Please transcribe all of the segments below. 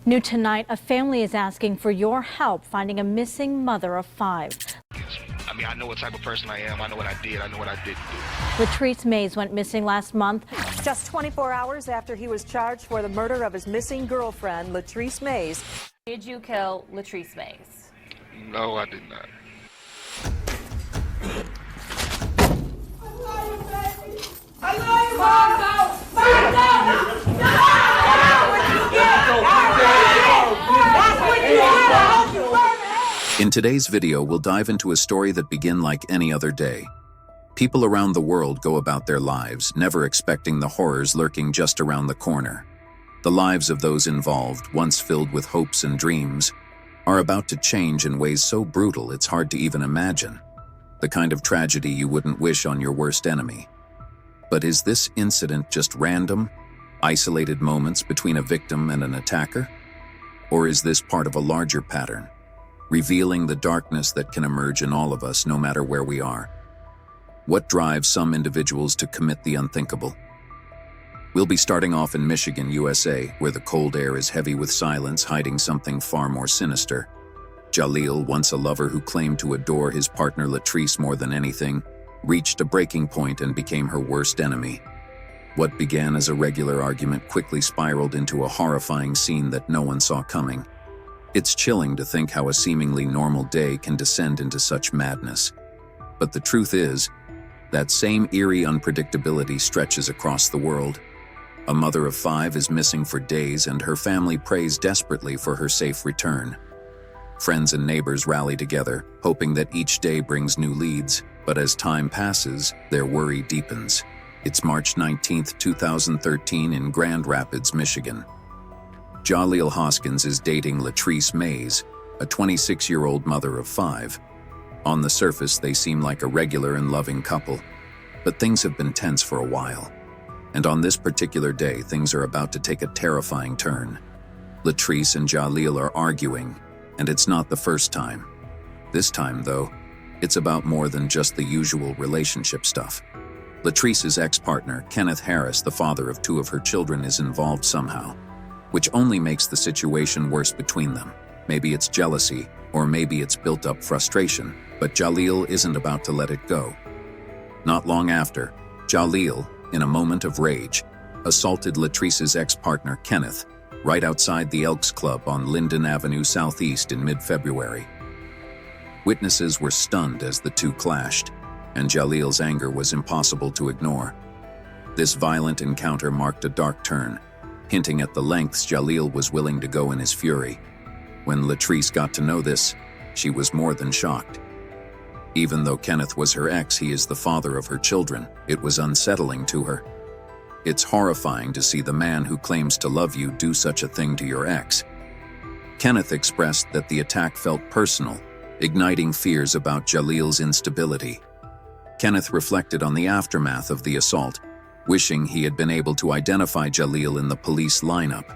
New tonight, a family is asking for your help finding a missing mother of 5. I mean, I know what type of person I am. I know what I did. I know what I didn't do. Latrice Mays went missing last month. Just 24 hours after he was charged for the murder of his missing girlfriend, Latrice Mays. Did you kill Latrice Mays? No, I did not. I love you, Mom! Find out! In today's video, we'll dive into a story that began like any other day. People around the world go about their lives, never expecting the horrors lurking just around the corner. The lives of those involved, once filled with hopes and dreams, are about to change in ways so brutal it's hard to even imagine. The kind of tragedy you wouldn't wish on your worst enemy. But is this incident just random, isolated moments between a victim and an attacker? Or is this part of a larger pattern, revealing the darkness that can emerge in all of us no matter where we are? What drives some individuals to commit the unthinkable? We'll be starting off in Michigan, USA, where the cold air is heavy with silence hiding something far more sinister. Jalil, once a lover who claimed to adore his partner Latrice more than anything, reached a breaking point and became her worst enemy. What began as a regular argument quickly spiraled into a horrifying scene that no one saw coming. It's chilling to think how a seemingly normal day can descend into such madness. But the truth is, that same eerie unpredictability stretches across the world. A mother of 5 is missing for days and her family prays desperately for her safe return. Friends and neighbors rally together, hoping that each day brings new leads, but as time passes, their worry deepens. It's March 19, 2013 in Grand Rapids, Michigan. Jalil Hoskins is dating Latrice Mays, a 26-year-old mother of 5. On the surface, they seem like a regular and loving couple, but things have been tense for a while. And on this particular day, things are about to take a terrifying turn. Latrice and Jalil are arguing, and it's not the first time. This time, though, it's about more than just the usual relationship stuff. Latrice's ex-partner, Kenneth Harris, the father of 2 of her children, is involved somehow, which only makes the situation worse between them. Maybe it's jealousy, or maybe it's built-up frustration, but Jalil isn't about to let it go. Not long after, Jalil, in a moment of rage, assaulted Latrice's ex-partner, Kenneth, right outside the Elks Club on Linden Avenue Southeast in mid-February. Witnesses were stunned as the two clashed, and Jalil's anger was impossible to ignore. This violent encounter marked a dark turn, hinting at the lengths Jalil was willing to go in his fury. When Latrice got to know this, she was more than shocked. Even though Kenneth was her ex, he is the father of her children. It was unsettling to her. It's horrifying to see the man who claims to love you do such a thing to your ex. Kenneth expressed that the attack felt personal, igniting fears about Jalil's instability. Kenneth reflected on the aftermath of the assault, wishing he had been able to identify Jalil in the police lineup.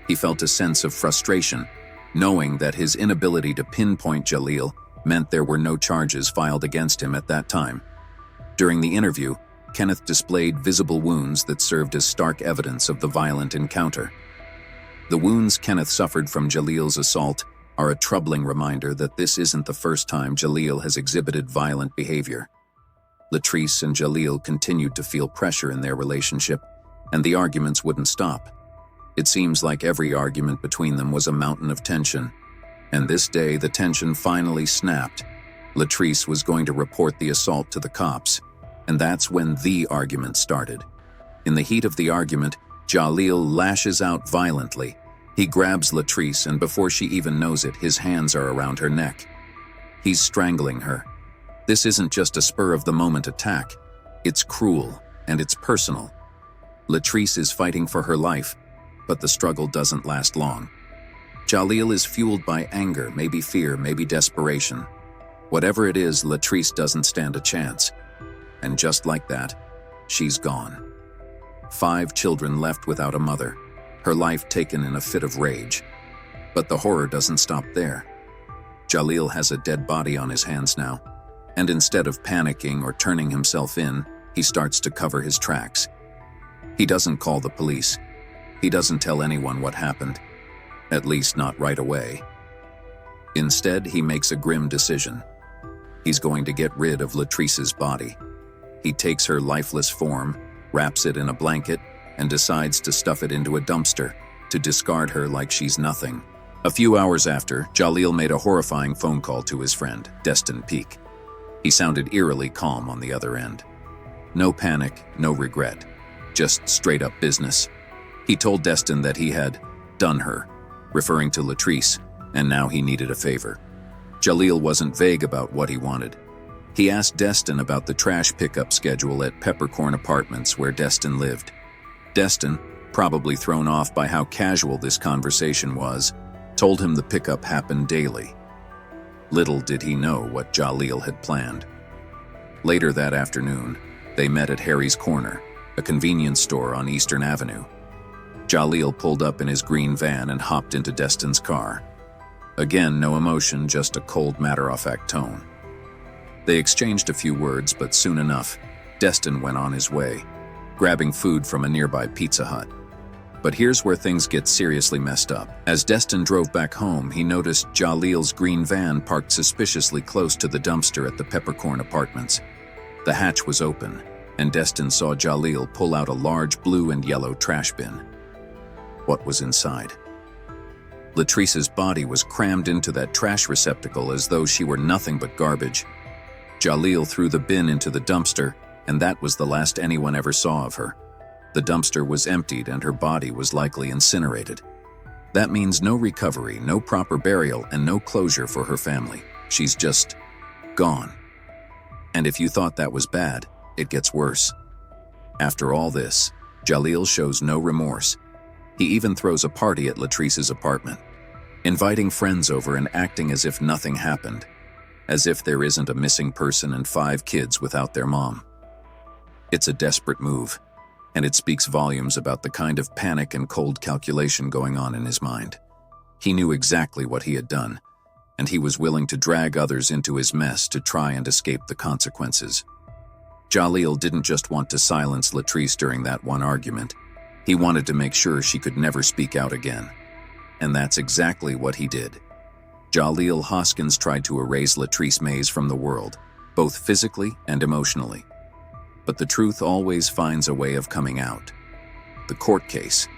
He felt a sense of frustration, knowing that his inability to pinpoint Jalil meant there were no charges filed against him at that time. During the interview, Kenneth displayed visible wounds that served as stark evidence of the violent encounter. The wounds Kenneth suffered from Jalil's assault are a troubling reminder that this isn't the first time Jalil has exhibited violent behavior. Latrice and Jalil continued to feel pressure in their relationship, and the arguments wouldn't stop. It seems like every argument between them was a mountain of tension, and this day the tension finally snapped. Latrice was going to report the assault to the cops, and that's when the argument started. In the heat of the argument, Jalil lashes out violently. He grabs Latrice, and before she even knows it, his hands are around her neck. He's strangling her. This isn't just a spur-of-the-moment attack. It's cruel, and it's personal. Latrice is fighting for her life, but the struggle doesn't last long. Jalil is fueled by anger, maybe fear, maybe desperation. Whatever it is, Latrice doesn't stand a chance. And just like that, she's gone. 5 children left without a mother, her life taken in a fit of rage. But the horror doesn't stop there. Jalil has a dead body on his hands now, and instead of panicking or turning himself in, he starts to cover his tracks. He doesn't call the police. He doesn't tell anyone what happened. At least not right away. Instead, he makes a grim decision. He's going to get rid of Latrice's body. He takes her lifeless form, wraps it in a blanket, and decides to stuff it into a dumpster, to discard her like she's nothing. A few hours after, Jalil made a horrifying phone call to his friend, Destin Peake. He sounded eerily calm on the other end. No panic, no regret, just straight-up business. He told Destin that he had done her, referring to Latrice, and now he needed a favor. Jalil wasn't vague about what he wanted. He asked Destin about the trash pickup schedule at Peppercorn Apartments where Destin lived. Destin, probably thrown off by how casual this conversation was, told him the pickup happened daily. Little did he know what Jalil had planned. Later that afternoon, they met at Harry's Corner, a convenience store on Eastern Avenue. Jalil pulled up in his green van and hopped into Destin's car. Again, no emotion, just a cold matter-of-fact tone. They exchanged a few words, but soon enough, Destin went on his way, grabbing food from a nearby Pizza Hut. But here's where things get seriously messed up. As Destin drove back home, he noticed Jalil's green van parked suspiciously close to the dumpster at the Peppercorn Apartments. The hatch was open, and Destin saw Jalil pull out a large blue and yellow trash bin. What was inside? Latrice's body was crammed into that trash receptacle as though she were nothing but garbage. Jalil threw the bin into the dumpster, and that was the last anyone ever saw of her. The dumpster was emptied and her body was likely incinerated. That means no recovery, no proper burial, and no closure for her family. She's just gone. And if you thought that was bad, it gets worse. After all this, Jalil shows no remorse. He even throws a party at Latrice's apartment, inviting friends over and acting as if nothing happened, as if there isn't a missing person and 5 kids without their mom. It's a desperate move, and it speaks volumes about the kind of panic and cold calculation going on in his mind. He knew exactly what he had done, and he was willing to drag others into his mess to try and escape the consequences. Jalil didn't just want to silence Latrice during that one argument. He wanted to make sure she could never speak out again. And that's exactly what he did. Jalil Hoskins tried to erase Latrice Mays from the world, both physically and emotionally. But the truth always finds a way of coming out. The court case.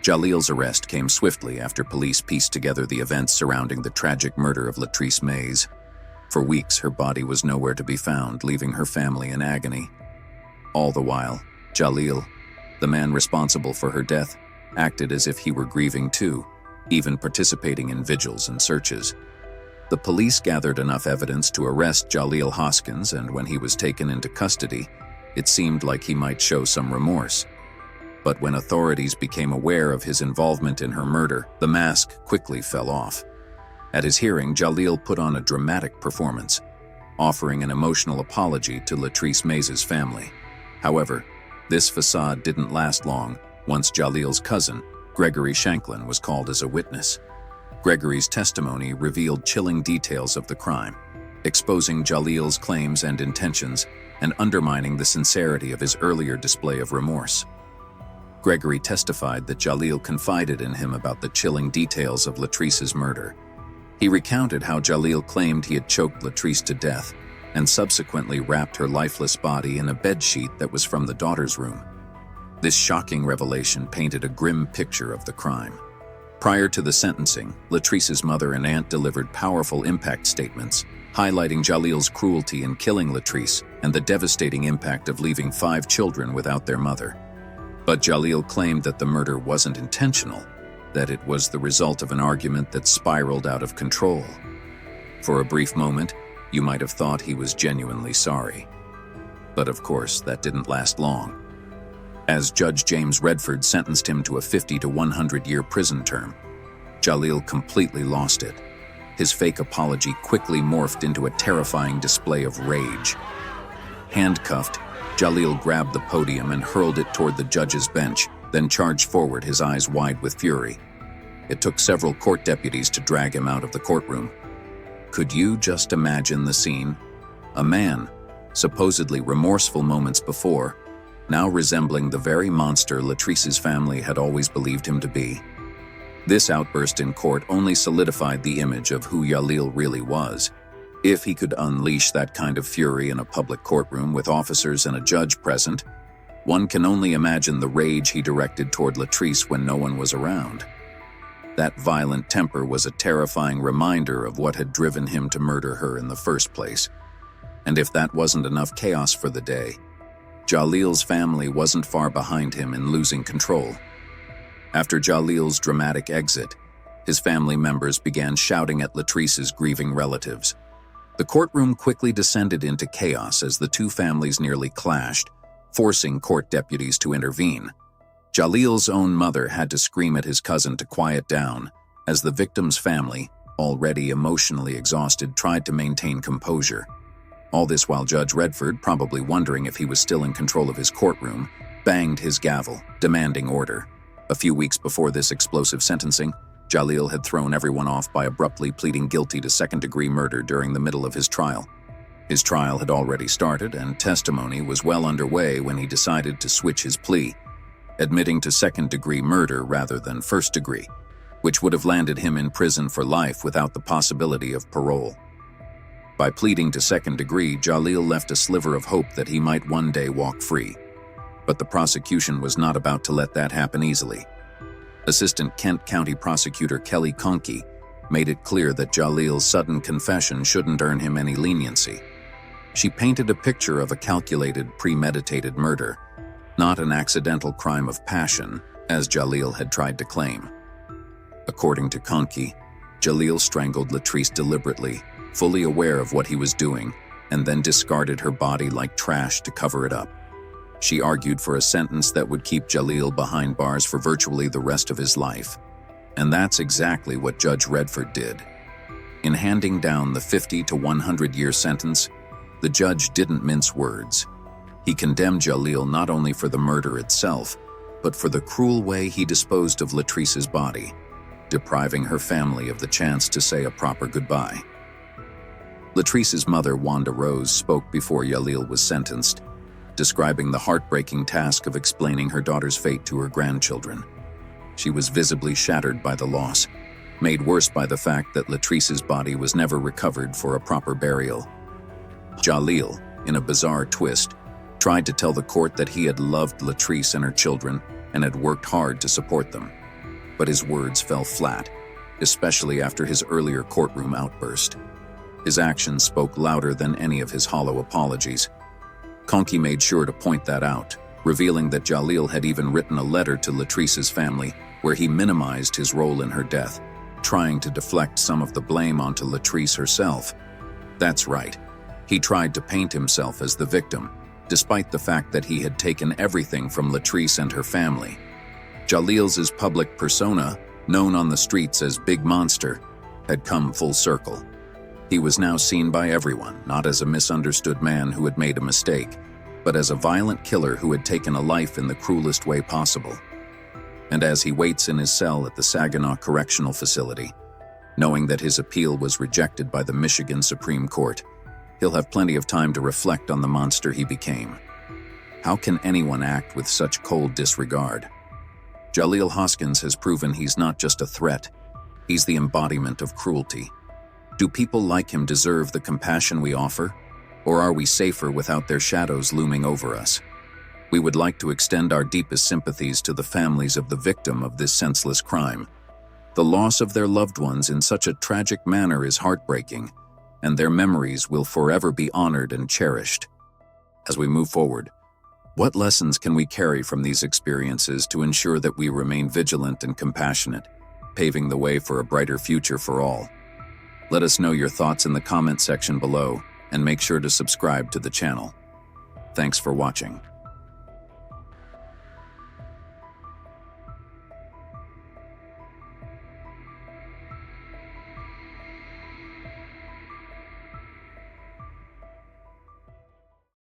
Jalil's arrest came swiftly after police pieced together the events surrounding the tragic murder of Latrice Mays. For weeks, her body was nowhere to be found, leaving her family in agony. All the while, Jalil, the man responsible for her death, acted as if he were grieving too, even participating in vigils and searches. The police gathered enough evidence to arrest Jalil Hoskins, and when he was taken into custody, it seemed like he might show some remorse. But when authorities became aware of his involvement in her murder, the mask quickly fell off. At his hearing, Jalil put on a dramatic performance, offering an emotional apology to Latrice Mays' family. However, this facade didn't last long once Jalil's cousin, Gregory Shanklin, was called as a witness. Gregory's testimony revealed chilling details of the crime, exposing Jalil's claims and intentions and undermining the sincerity of his earlier display of remorse. Gregory testified that Jalil confided in him about the chilling details of Latrice's murder. He recounted how Jalil claimed he had choked Latrice to death and subsequently wrapped her lifeless body in a bedsheet that was from the daughter's room. This shocking revelation painted a grim picture of the crime. Prior to the sentencing, Latrice's mother and aunt delivered powerful impact statements, highlighting Jalil's cruelty in killing Latrice and the devastating impact of leaving 5 children without their mother. But Jalil claimed that the murder wasn't intentional, that it was the result of an argument that spiraled out of control. For a brief moment, you might have thought he was genuinely sorry. But of course, that didn't last long. As Judge James Redford sentenced him to a 50 to 100-year prison term, Jalil completely lost it. His fake apology quickly morphed into a terrifying display of rage. Handcuffed, Jalil grabbed the podium and hurled it toward the judge's bench, then charged forward, his eyes wide with fury. It took several court deputies to drag him out of the courtroom. Could you just imagine the scene? A man, supposedly remorseful moments before, now resembling the very monster Latrice's family had always believed him to be. This outburst in court only solidified the image of who Jalil really was. If he could unleash that kind of fury in a public courtroom with officers and a judge present, one can only imagine the rage he directed toward Latrice when no one was around. That violent temper was a terrifying reminder of what had driven him to murder her in the first place. And if that wasn't enough chaos for the day, Jalil's family wasn't far behind him in losing control. After Jalil's dramatic exit, his family members began shouting at Latrice's grieving relatives. The courtroom quickly descended into chaos as the two families nearly clashed, forcing court deputies to intervene. Jalil's own mother had to scream at his cousin to quiet down, as the victim's family, already emotionally exhausted, tried to maintain composure. All this while Judge Redford, probably wondering if he was still in control of his courtroom, banged his gavel, demanding order. A few weeks before this explosive sentencing, Jalil had thrown everyone off by abruptly pleading guilty to second-degree murder during the middle of his trial. His trial had already started, and testimony was well underway when he decided to switch his plea, admitting to second-degree murder rather than first-degree, which would have landed him in prison for life without the possibility of parole. By pleading to second-degree, Jalil left a sliver of hope that he might one day walk free. But the prosecution was not about to let that happen easily. Assistant Kent County Prosecutor Kelly Conkey made it clear that Jalil's sudden confession shouldn't earn him any leniency. She painted a picture of a calculated, premeditated murder, not an accidental crime of passion, as Jalil had tried to claim. According to Conkey, Jalil strangled Latrice deliberately, fully aware of what he was doing, and then discarded her body like trash to cover it up. She argued for a sentence that would keep Jalil behind bars for virtually the rest of his life. And that's exactly what Judge Redford did. In handing down the 50 to 100-year sentence, the judge didn't mince words. He condemned Jalil not only for the murder itself, but for the cruel way he disposed of Latrice's body, depriving her family of the chance to say a proper goodbye. Latrice's mother, Wanda Rose, spoke before Jalil was sentenced, describing the heartbreaking task of explaining her daughter's fate to her grandchildren. She was visibly shattered by the loss, made worse by the fact that Latrice's body was never recovered for a proper burial. Jalil, in a bizarre twist, tried to tell the court that he had loved Latrice and her children and had worked hard to support them. But his words fell flat, especially after his earlier courtroom outburst. His actions spoke louder than any of his hollow apologies. Conkey made sure to point that out, revealing that Jalil had even written a letter to Latrice's family where he minimized his role in her death, trying to deflect some of the blame onto Latrice herself. That's right. He tried to paint himself as the victim, despite the fact that he had taken everything from Latrice and her family. Jalil's public persona, known on the streets as Big Monster, had come full circle. He was now seen by everyone, not as a misunderstood man who had made a mistake, but as a violent killer who had taken a life in the cruelest way possible. And as he waits in his cell at the Saginaw Correctional Facility, knowing that his appeal was rejected by the Michigan Supreme Court, he'll have plenty of time to reflect on the monster he became. How can anyone act with such cold disregard? Jalil Hoskins has proven he's not just a threat, he's the embodiment of cruelty. Do people like him deserve the compassion we offer, or are we safer without their shadows looming over us? We would like to extend our deepest sympathies to the families of the victim of this senseless crime. The loss of their loved ones in such a tragic manner is heartbreaking, and their memories will forever be honored and cherished. As we move forward, what lessons can we carry from these experiences to ensure that we remain vigilant and compassionate, paving the way for a brighter future for all? Let us know your thoughts in the comment section below, and make sure to subscribe to the channel. Thanks for watching.